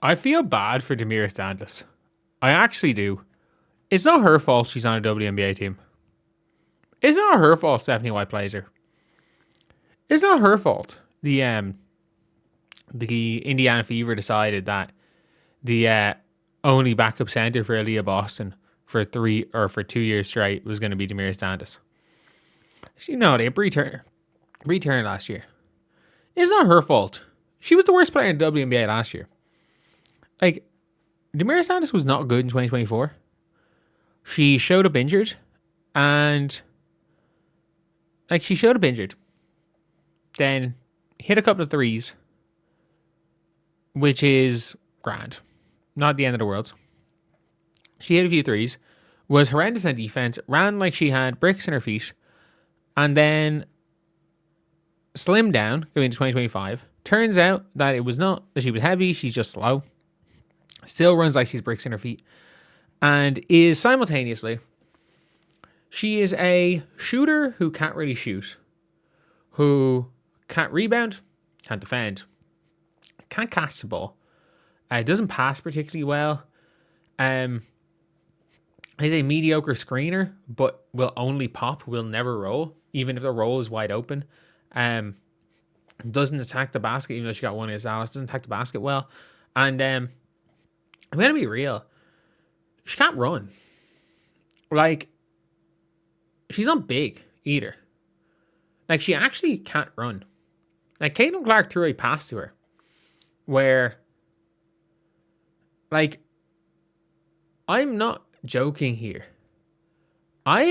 I feel bad for Damiris Dantas. I actually do. It's not her fault she's on a WNBA team. It's not her fault Stephanie White plays her. It's not her fault. The Indiana Fever decided that the only backup center for Aliyah Boston for 2 years straight was going to be Damiris Dantas. They had Bree Turner last year. It's not her fault. She was the worst player in the WNBA last year. Like, Damiris Dantas was not good in 2024. She showed up injured, and then hit a couple of threes, which is grand. Not the end of the world. She hit a few threes, was horrendous on defense, ran like she had bricks in her feet, and then slimmed down going into 2025. Turns out that it was not that she was heavy, she's just slow. Still runs like she's bricks in her feet. And is simultaneously, she is a shooter who can't really shoot, who can't rebound, can't defend, can't catch the ball, doesn't pass particularly well, is a mediocre screener, but will only pop, will never roll, even if the roll is wide open. Doesn't attack the basket, even though she got one against Dallas, doesn't attack the basket well. And I'm going to be real. She can't run. Like, she's not big either. Like, she actually can't run. Like, Caitlin Clark threw a pass to her where, like, I'm not joking here. I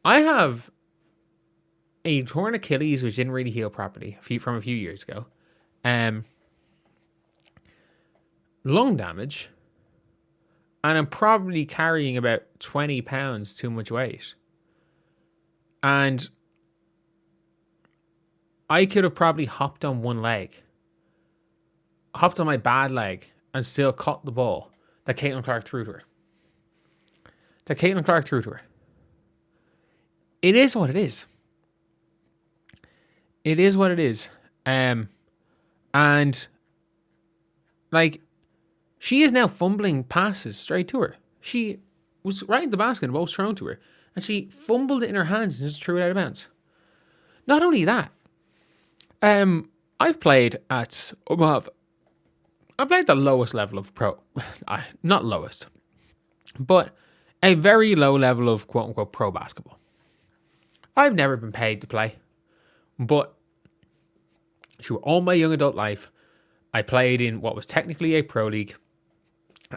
have a torn Achilles which didn't really heal properly from a few years ago. Lung damage, and I'm probably carrying about 20 pounds too much weight. And I could have probably hopped on one leg, hopped on my bad leg, and still caught the ball that Caitlin Clark threw to her. It is what it is. It is what it is. And, like, she is now fumbling passes straight to her. She was right in the basket and the ball was thrown to her. And she fumbled it in her hands and just threw it out of bounds. Not only that, I've played at the lowest level of pro. Not lowest, but a very low level of quote-unquote pro basketball. I've never been paid to play, but through all my young adult life, I played in what was technically a pro league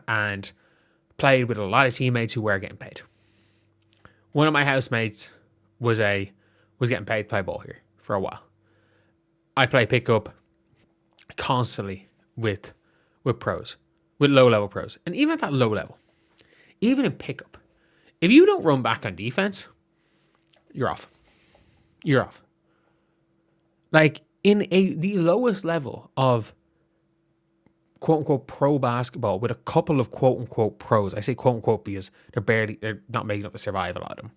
and played with a lot of teammates who were getting paid. One of my housemates was getting paid to play ball here for a while. I play pickup constantly with pros, with low-level pros. And even at that low level, even in pickup, if you don't run back on defense, you're off. You're off. Like, in the lowest level of quote-unquote pro basketball with a couple of quote-unquote pros. I say quote-unquote because they're not making up to survive, a lot of them.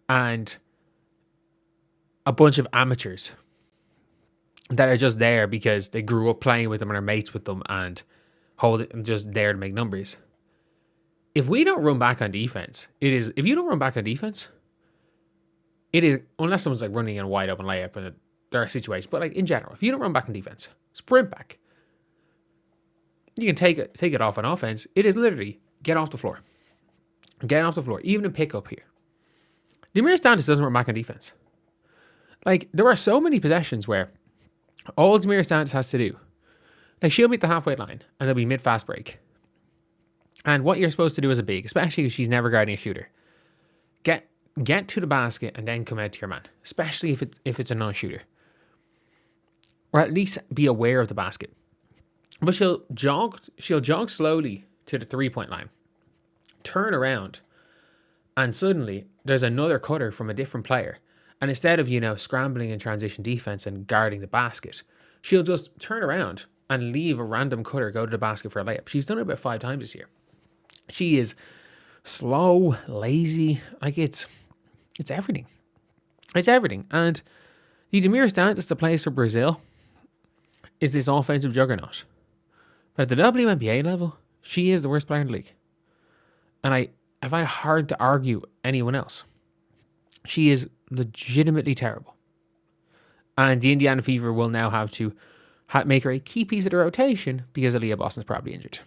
And a bunch of amateurs that are just there because they grew up playing with them and are mates with them and hold it and just there to make numbers. If we don't run back on defense, if you don't run back on defense, it is, unless someone's like running in a wide open layup and there are situations, but like in general, if you don't run back on defense, sprint back, you can take it off on offense. It is literally get off the floor. Get off the floor, even in pickup here. Damiris Dantas doesn't run back on defense. Like, there are so many possessions where all Damiris Dantas has to do, like, she'll be at the halfway line and there'll be mid-fast break. And what you're supposed to do as a big, especially because she's never guarding a shooter, get to the basket and then come out to your man, especially if it's a non-shooter. Or at least be aware of the basket. But she'll jog slowly to the 3-point line, turn around, and suddenly there's another cutter from a different player. And instead of, scrambling in transition defense and guarding the basket, she'll just turn around and leave a random cutter go to the basket for a layup. She's done it about 5 times this year. She is slow, lazy, like it's everything. It's everything. And the Damiris Dantas that plays for Brazil is this offensive juggernaut. But at the WNBA level, she is the worst player in the league. And I find it hard to argue anyone else. She is legitimately terrible. And the Indiana Fever will now have to make her a key piece of the rotation because Aliyah Boston's probably injured.